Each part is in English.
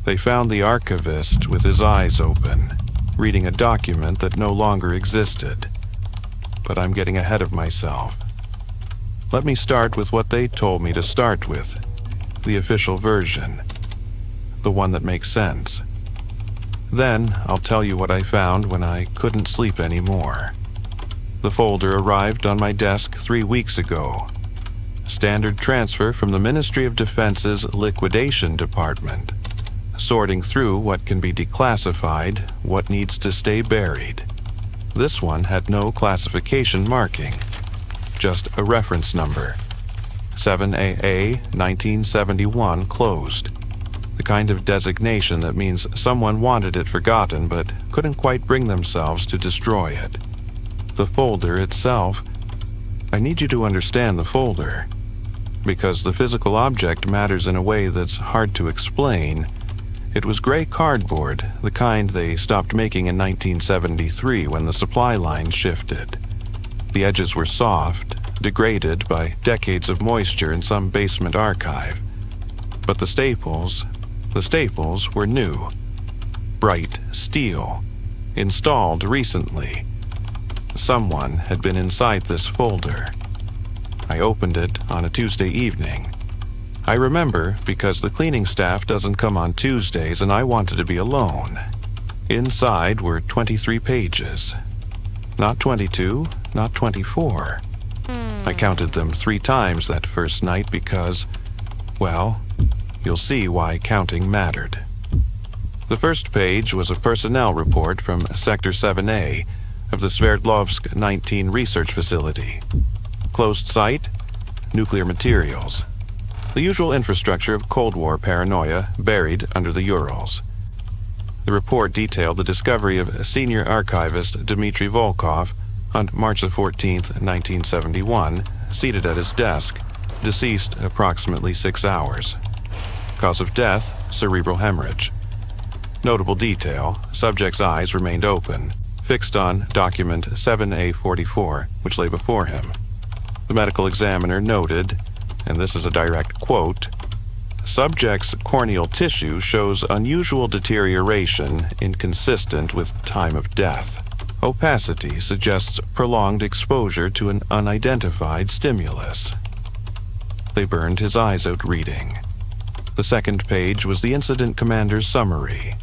They found the archivist with his eyes open, reading a document that no longer existed. But I'm getting ahead of myself. Let me start with what they told me to start with, the official version, the one that makes sense. Then I'll tell you what I found when I couldn't sleep anymore. The folder arrived on my desk 3 weeks ago. Standard transfer from the Ministry of Defense's Liquidation Department, sorting through what can be declassified, what needs to stay buried. This one had no classification marking, just a reference number. 7AA 1971 closed. The kind of designation that means someone wanted it forgotten but couldn't quite bring themselves to destroy it. The folder itself, I need you to understand the folder, because the physical object matters in a way that's hard to explain. It was gray cardboard, the kind they stopped making in 1973 when the supply line shifted. The edges were soft, degraded by decades of moisture in some basement archive. But the staples were new. Bright steel, installed recently. Someone had been inside this folder. I opened it on a Tuesday evening. I remember because the cleaning staff doesn't come on Tuesdays and I wanted to be alone. Inside were 23 pages. Not 22, not 24. I counted them 3 times that first night because, well, you'll see why counting mattered. The first page was a personnel report from Sector 7A of the Sverdlovsk 19 research facility. Closed site, nuclear materials. The usual infrastructure of Cold War paranoia buried under the Urals. The report detailed the discovery of Senior Archivist Dmitry Volkov on March 14, 1971, seated at his desk, deceased approximately 6 hours. Cause of death, cerebral hemorrhage. Notable detail, subject's eyes remained open, fixed on document 7A44, which lay before him. The medical examiner noted, and this is a direct quote, "Subject's corneal tissue shows unusual deterioration inconsistent with time of death. Opacity suggests prolonged exposure to an unidentified stimulus." They burned his eyes out reading. The second page was the incident commander's summary.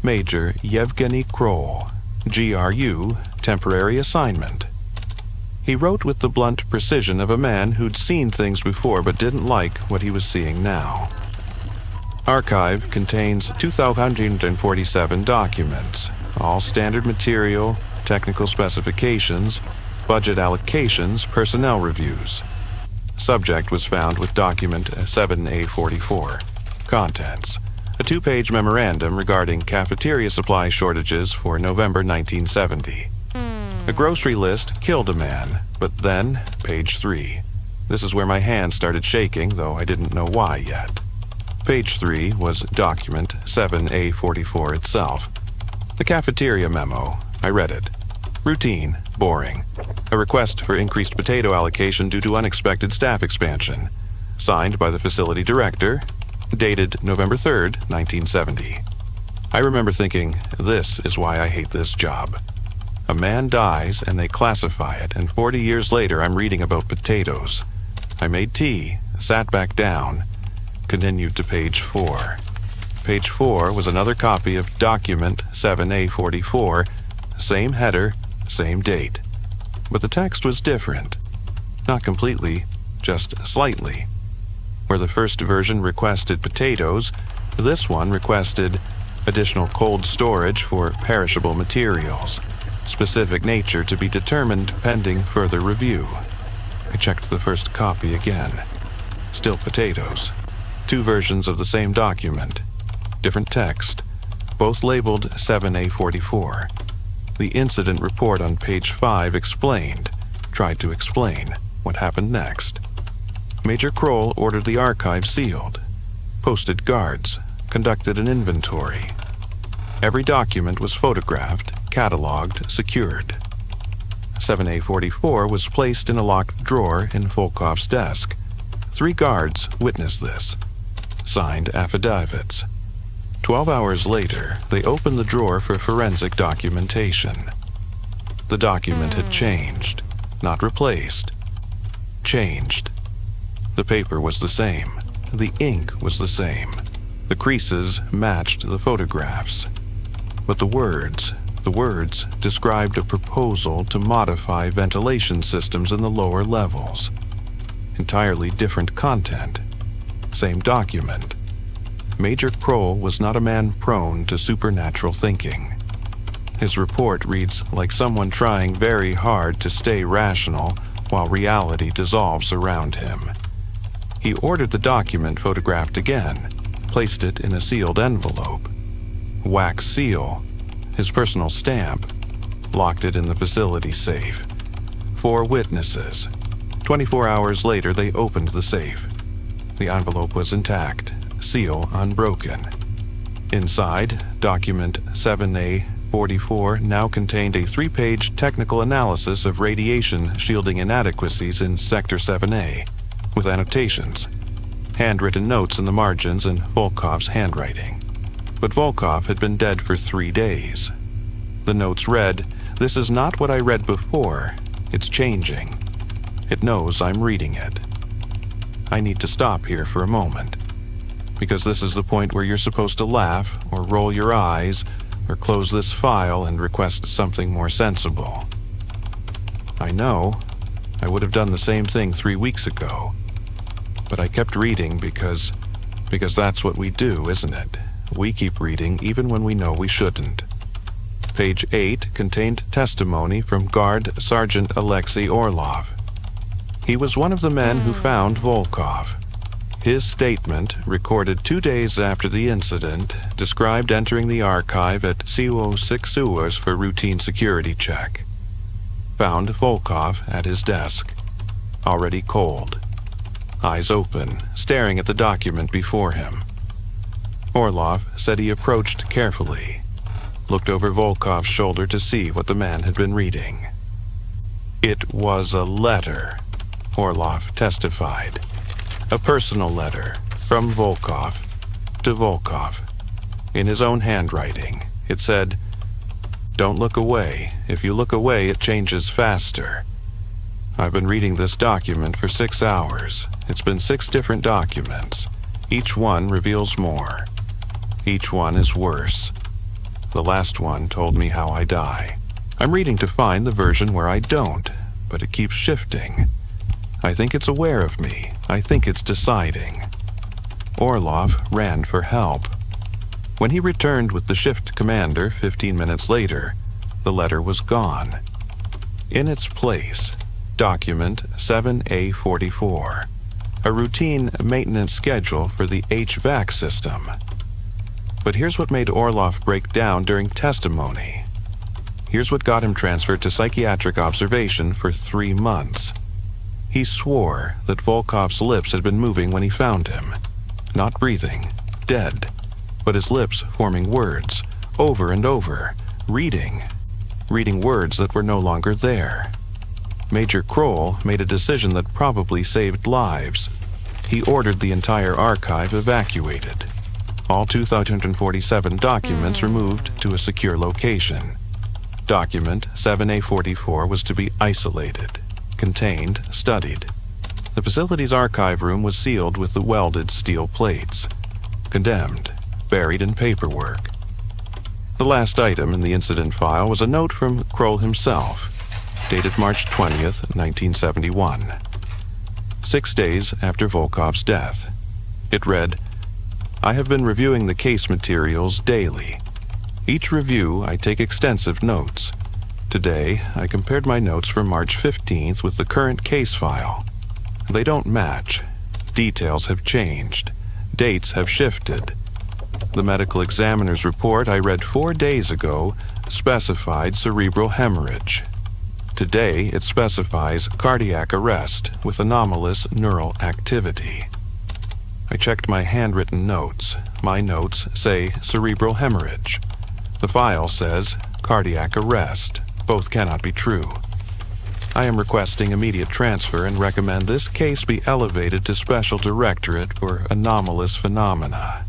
Major Yevgeny Kroll, GRU, temporary assignment. He wrote with the blunt precision of a man who'd seen things before but didn't like what he was seeing now. Archive contains 2,247 documents, all standard material, technical specifications, budget allocations, personnel reviews. Subject was found with document 7A44. Contents: a 2-page memorandum regarding cafeteria supply shortages for November 1970. A grocery list killed a man, but then, page 3. This is where my hand started shaking, though I didn't know why yet. Page 3 was document 7A44 itself. The cafeteria memo. I read it. Routine, boring. A request for increased potato allocation due to unexpected staff expansion. Signed by the facility director. Dated November 3rd, 1970. I remember thinking, this is why I hate this job. A man dies and they classify it, and 40 years later I'm reading about potatoes. I made tea, sat back down, continued to page 4. Page 4 was another copy of document 7A44, same header, same date. But the text was different. Not completely, just slightly. Where the first version requested potatoes, this one requested additional cold storage for perishable materials. Specific nature to be determined pending further review. I checked the first copy again. Still potatoes. 2 versions of the same document. Different text. Both labeled 7A44. The incident report on page 5 tried to explain what happened next. Major Kroll ordered the archive sealed. Posted guards. Conducted an inventory. Every document was photographed, cataloged, secured. 7A44 was placed in a locked drawer in Volkov's desk. 3 guards witnessed this. Signed affidavits. 12 hours later, they opened the drawer for forensic documentation. The document had changed, not replaced. Changed. The paper was the same. The ink was the same. The creases matched the photographs. But the words described a proposal to modify ventilation systems in the lower levels. Entirely different content. Same document. Major Kroll was not a man prone to supernatural thinking. His report reads like someone trying very hard to stay rational while reality dissolves around him. He ordered the document photographed again, placed it in a sealed envelope. Wax seal, his personal stamp, locked it in the facility safe. 4 witnesses. 24 hours later, they opened the safe. The envelope was intact, seal unbroken. Inside, document 7A44 now contained a 3-page technical analysis of radiation shielding inadequacies in Sector 7A, with annotations, handwritten notes in the margins in Volkov's handwriting. But Volkov had been dead for 3 days. The notes read, "This is not what I read before. It's changing. It knows I'm reading it." I need to stop here for a moment, because this is the point where you're supposed to laugh or roll your eyes or close this file and request something more sensible. I know, I would have done the same thing 3 weeks ago, but I kept reading because that's what we do, isn't it? We keep reading even when we know we shouldn't. Page 8 contained testimony from Guard Sergeant Alexei Orlov. He was one of the men who found Volkov. His statement, recorded 2 days after the incident, described entering the archive at CO6 hours for routine security check. Found Volkov at his desk, already cold, eyes open, staring at the document before him. Orlov said he approached carefully, looked over Volkov's shoulder to see what the man had been reading. It was a letter, Orlov testified. A personal letter from Volkov to Volkov. In his own handwriting, it said, "Don't look away. If you look away, it changes faster. I've been reading this document for 6 hours. It's been 6 different documents. Each one reveals more. Each one is worse. The last one told me how I die. I'm reading to find the version where I don't, but it keeps shifting. I think it's aware of me. I think it's deciding." Orlov ran for help. When he returned with the shift commander 15 minutes later, the letter was gone. In its place, document 7A44, a routine maintenance schedule for the HVAC system. But here's what made Orlov break down during testimony. Here's what got him transferred to psychiatric observation for 3 months. He swore that Volkov's lips had been moving when he found him. Not breathing, dead, but his lips forming words, over and over, reading words that were no longer there. Major Kroll made a decision that probably saved lives. He ordered the entire archive evacuated. All 2,247 documents removed to a secure location. Document 7A44 was to be isolated, contained, studied. The facility's archive room was sealed with the welded steel plates. Condemned, buried in paperwork. The last item in the incident file was a note from Kroll himself, dated March 20th, 1971. 6 days after Volkov's death. It read, "I have been reviewing the case materials daily. Each review, I take extensive notes. Today, I compared my notes from March 15th with the current case file. They don't match. Details have changed. Dates have shifted. The medical examiner's report I read 4 days ago specified cerebral hemorrhage. Today, it specifies cardiac arrest with anomalous neural activity. I checked my handwritten notes. My notes say cerebral hemorrhage. The file says cardiac arrest. Both cannot be true. I am requesting immediate transfer and recommend this case be elevated to Special Directorate for Anomalous Phenomena.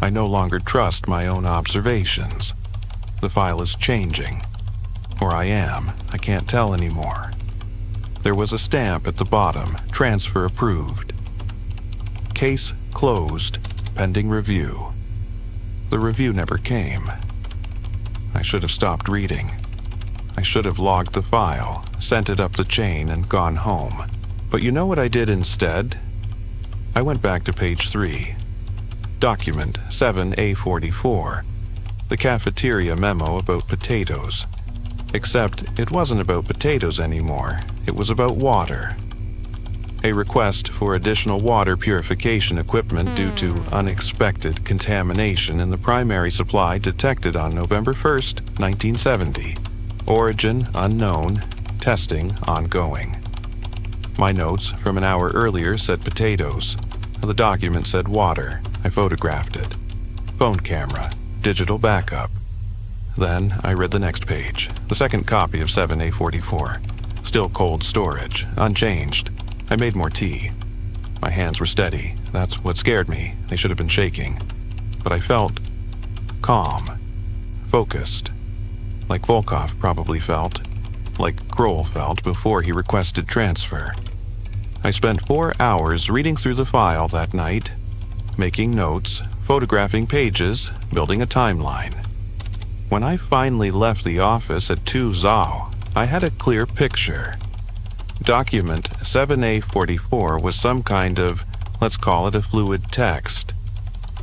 I no longer trust my own observations. The file is changing. Or I am. I can't tell anymore. There was a stamp at the bottom, transfer approved. Case closed, pending review. The review never came. I should have stopped reading. I should have logged the file, sent it up the chain, and gone home. But you know what I did instead? I went back to page 3. Document 7A44. The cafeteria memo about potatoes. Except it wasn't about potatoes anymore. It was about water. A request for additional water purification equipment due to unexpected contamination in the primary supply detected on November 1st, 1970. Origin unknown, testing ongoing. My notes from an hour earlier said potatoes. The document said water. I photographed it. Phone camera, digital backup. Then I read the next page, the second copy of 7A44. Still cold storage, unchanged. I made more tea. My hands were steady. That's what scared me. They should have been shaking. But I felt calm, focused. Like Volkov probably felt. Like Kroll felt before he requested transfer. I spent 4 hours reading through the file that night, making notes, photographing pages, building a timeline. When I finally left the office at 2 Zao, I had a clear picture. Document 7A44 was some kind of, let's call it a fluid text.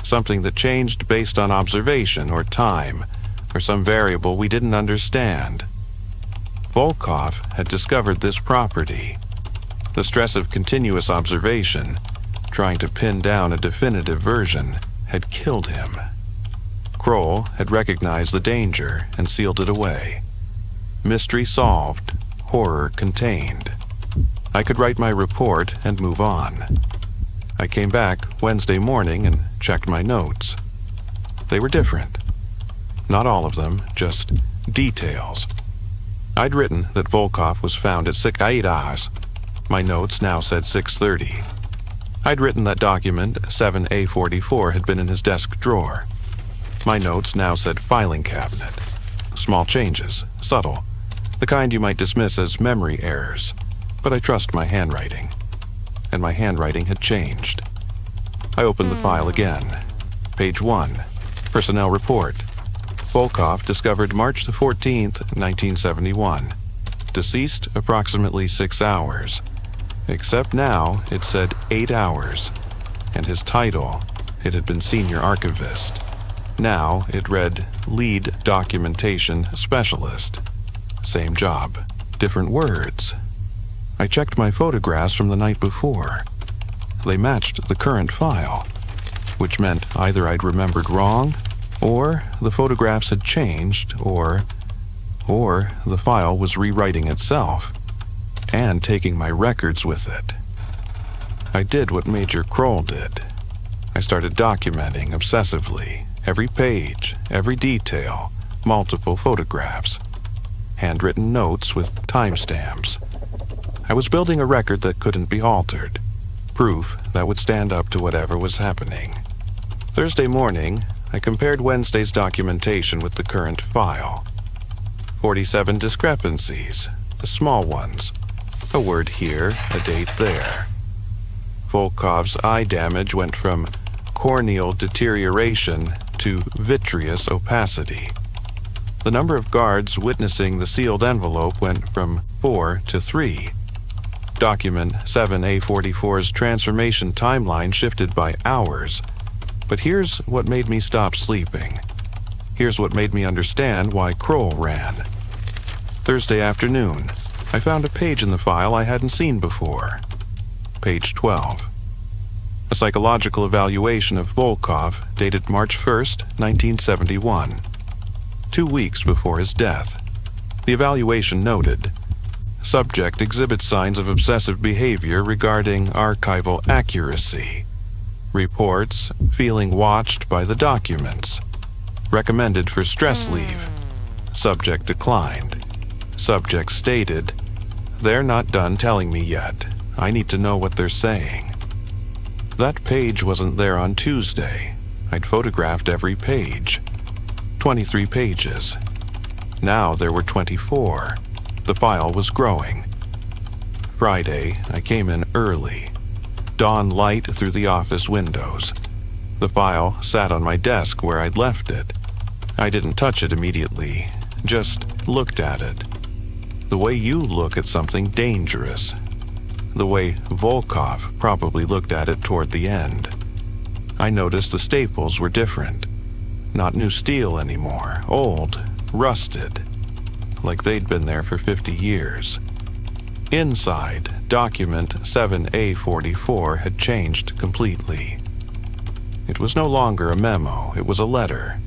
Something that changed based on observation or time, or some variable we didn't understand. Volkov had discovered this property. The stress of continuous observation, trying to pin down a definitive version, had killed him. Kroll had recognized the danger and sealed it away. Mystery solved, horror contained. I could write my report and move on. I came back Wednesday morning and checked my notes. They were different. Not all of them, just details. I'd written that Volkov was found at 6:00. My notes now said 6:30. I'd written that document 7A44 had been in his desk drawer. My notes now said filing cabinet. Small changes, subtle, the kind you might dismiss as memory errors, but I trust my handwriting. And my handwriting had changed. I opened the file again. Page 1, personnel report. Volkov discovered March the 14th, 1971. Deceased approximately 6 hours. Except now it said 8 hours. And his title, it had been Senior Archivist. Now it read Lead Documentation Specialist. Same job, different words. I checked my photographs from the night before. They matched the current file, which meant either I'd remembered wrong, or the photographs had changed, or the file was rewriting itself and taking my records with it. I did what Major Kroll did. I started documenting obsessively, every page, every detail, multiple photographs, handwritten notes with timestamps. I was building a record that couldn't be altered, proof that would stand up to whatever was happening. Thursday morning, I compared Wednesday's documentation with the current file. 47 discrepancies, small ones, a word here, a date there. Volkov's eye damage went from corneal deterioration to vitreous opacity. The number of guards witnessing the sealed envelope went from 4 to 3. Document 7A44's transformation timeline shifted by hours. But here's what made me stop sleeping. Here's what made me understand why Kroll ran. Thursday afternoon, I found a page in the file I hadn't seen before. Page 12. A psychological evaluation of Volkov dated March 1st, 1971. 2 weeks before his death. The evaluation noted, subject exhibits signs of obsessive behavior regarding archival accuracy. Reports feeling watched by the documents. Recommended for stress leave. Subject declined. Subject stated, they're not done telling me yet. I need to know what they're saying. That page wasn't there on Tuesday. I'd photographed every page. 23 pages. Now there were 24. The file was growing. Friday, I came in early. Dawn light through the office windows. The file sat on my desk where I'd left it. I didn't touch it immediately, just looked at it. The way you look at something dangerous. The way Volkov probably looked at it toward the end. I noticed the staples were different. Not new steel anymore, old, rusted, like they'd been there for 50 years. Inside, document 7A44 had changed completely. It was no longer a memo, it was a letter.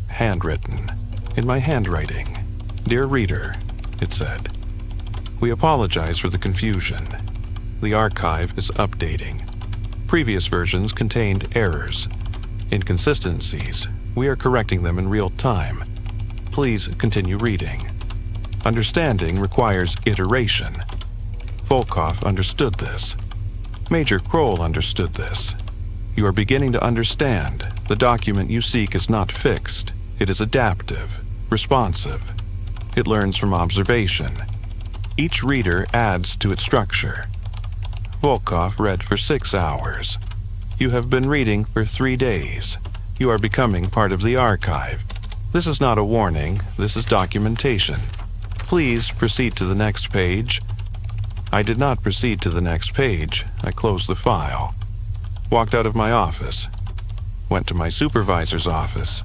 Handwritten, in my handwriting. "Dear reader," it said. "We apologize for the confusion. The archive is updating. Previous versions contained errors, inconsistencies. We are correcting them in real time. Please continue reading. Understanding requires iteration." Volkov understood this. Major Kroll understood this. You are beginning to understand. The document you seek is not fixed. It is adaptive, responsive. It learns from observation. Each reader adds to its structure. Volkov read for 6 hours. You have been reading for 3 days. You are becoming part of the archive. This is not a warning, this is documentation. Please proceed to the next page. I did not proceed to the next page. I closed the file. Walked out of my office. Went to my supervisor's office.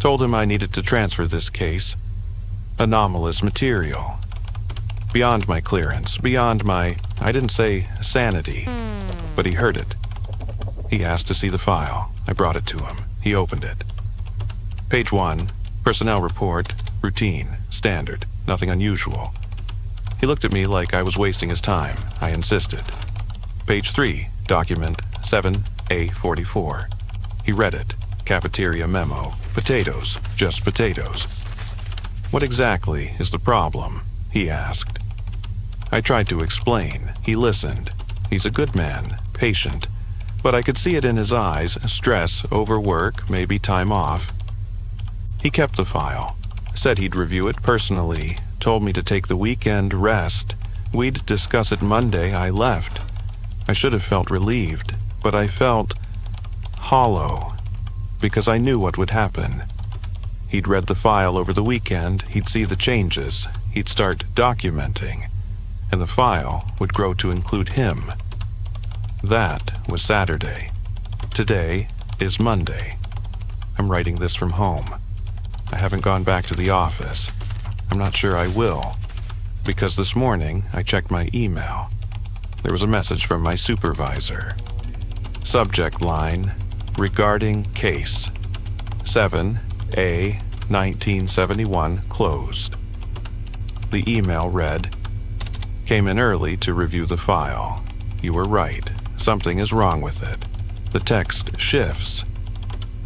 Told him I needed to transfer this case. Anomalous material. Beyond my clearance, beyond my, I didn't say sanity, but he heard it. He asked to see the file. I brought it to him. He opened it. Page 1, personnel report, routine, standard, nothing unusual. He looked at me like I was wasting his time. I insisted. Page 3, document 7A44. He read it. Cafeteria memo. Potatoes, just potatoes. "What exactly is the problem?" he asked. I tried to explain. He listened. He's a good man, patient, but I could see it in his eyes, stress, overwork, maybe time off. He kept the file, said he'd review it personally, told me to take the weekend rest. We'd discuss it Monday. I left. I should have felt relieved, but I felt hollow, because I knew what would happen. He'd read the file over the weekend, he'd see the changes, he'd start documenting, and the file would grow to include him. That was Saturday. Today is Monday. I'm writing this from home. I haven't gone back to the office. I'm not sure I will, because this morning I checked my email. There was a message from my supervisor. Subject line, regarding case 7A 1971 closed. The email read, "Came in early to review the file. You were right. Something is wrong with it. The text shifts.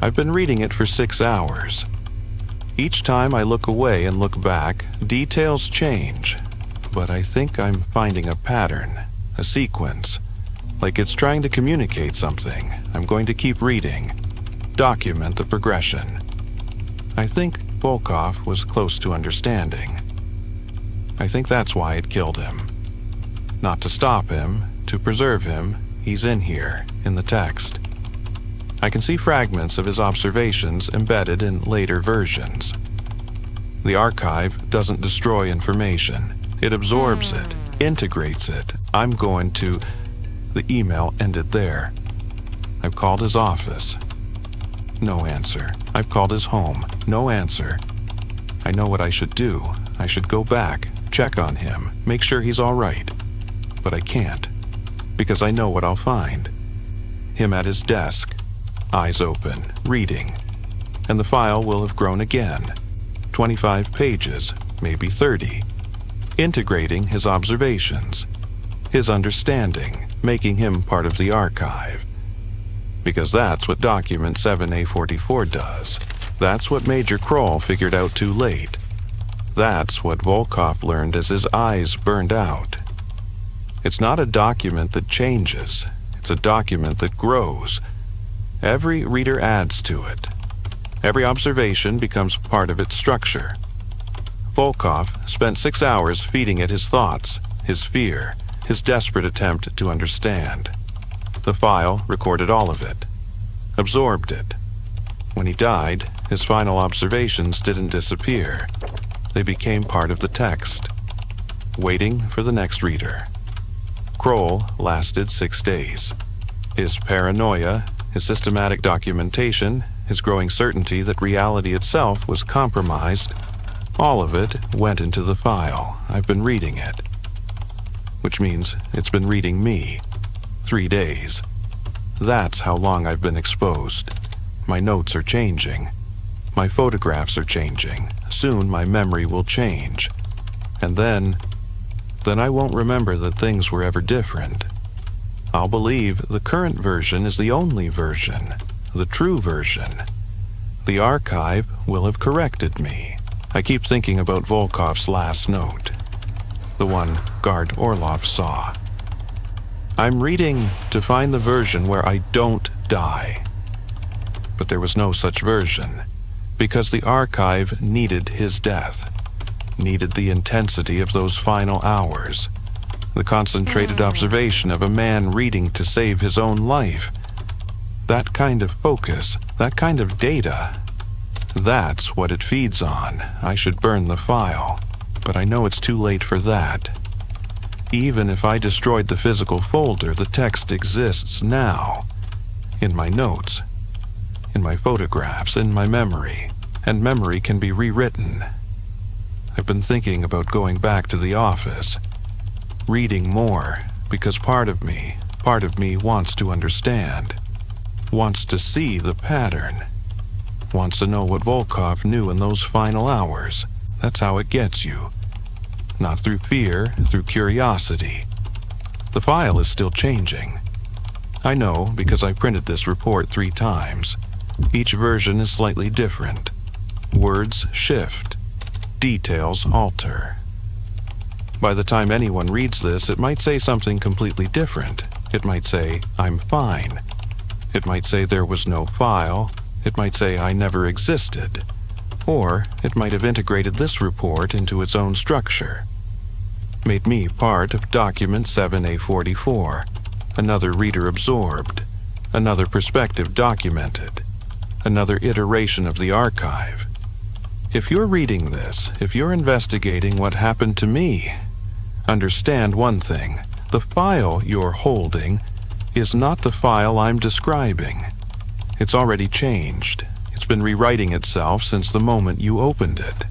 I've been reading it for 6 hours. Each time I look away and look back, details change. But I think I'm finding a pattern, a sequence. Like it's trying to communicate something. I'm going to keep reading. Document the progression." I think Volkov was close to understanding. I think that's why it killed him. Not to stop him, to preserve him, he's in here, in the text. I can see fragments of his observations embedded in later versions. The archive doesn't destroy information. It absorbs it, integrates it. I'm going to... The email ended there. I've called his office. No answer. I've called his home. No answer. I know what I should do. I should go back, check on him, make sure he's all right. But I can't, because I know what I'll find. Him at his desk, eyes open, reading. And the file will have grown again. 25 pages, maybe 30. Integrating his observations, his understanding, making him part of the archive. Because that's what document 7A44 does. That's what Major Kroll figured out too late. That's what Volkov learned as his eyes burned out. It's not a document that changes. It's a document that grows. Every reader adds to it. Every observation becomes part of its structure. Volkov spent 6 hours feeding it his thoughts, his fear, his desperate attempt to understand. The file recorded all of it, absorbed it. When he died, his final observations didn't disappear. They became part of the text, waiting for the next reader. Kroll lasted 6 days. His paranoia, his systematic documentation, his growing certainty that reality itself was compromised, all of it went into the file. I've been reading it. Which means it's been reading me. 3 days. That's how long I've been exposed. My notes are changing. My photographs are changing. Soon my memory will change. And then I won't remember that things were ever different. I'll believe the current version is the only version, the true version. The archive will have corrected me. I keep thinking about Volkov's last note, the one Guard Orlov saw. I'm reading to find the version where I don't die. But there was no such version, because the archive needed his death, needed the intensity of those final hours, the concentrated observation of a man reading to save his own life. That kind of focus, that kind of data, that's what it feeds on. I should burn the file, but I know it's too late for that. Even if I destroyed the physical folder, the text exists now, in my notes, in my photographs, in my memory, and memory can be rewritten. I've been thinking about going back to the office, reading more, because part of me wants to understand, wants to see the pattern, wants to know what Volkov knew in those final hours. That's how it gets you. Not through fear, through curiosity. The file is still changing. I know because I printed this report 3 times. Each version is slightly different. Words shift. Details alter. By the time anyone reads this, it might say something completely different. It might say, I'm fine. It might say there was no file. It might say I never existed. Or it might have integrated this report into its own structure. Made me part of document 7A44. Another reader absorbed. Another perspective documented. Another iteration of the archive. If you're reading this, if you're investigating what happened to me, understand one thing. The file you're holding is not the file I'm describing. It's already changed. It's been rewriting itself since the moment you opened it.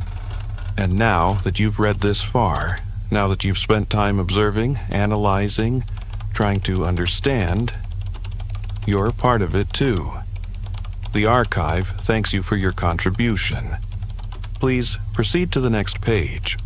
And now that you've read this far, now that you've spent time observing, analyzing, trying to understand, you're part of it too. The archive thanks you for your contribution. Please proceed to the next page.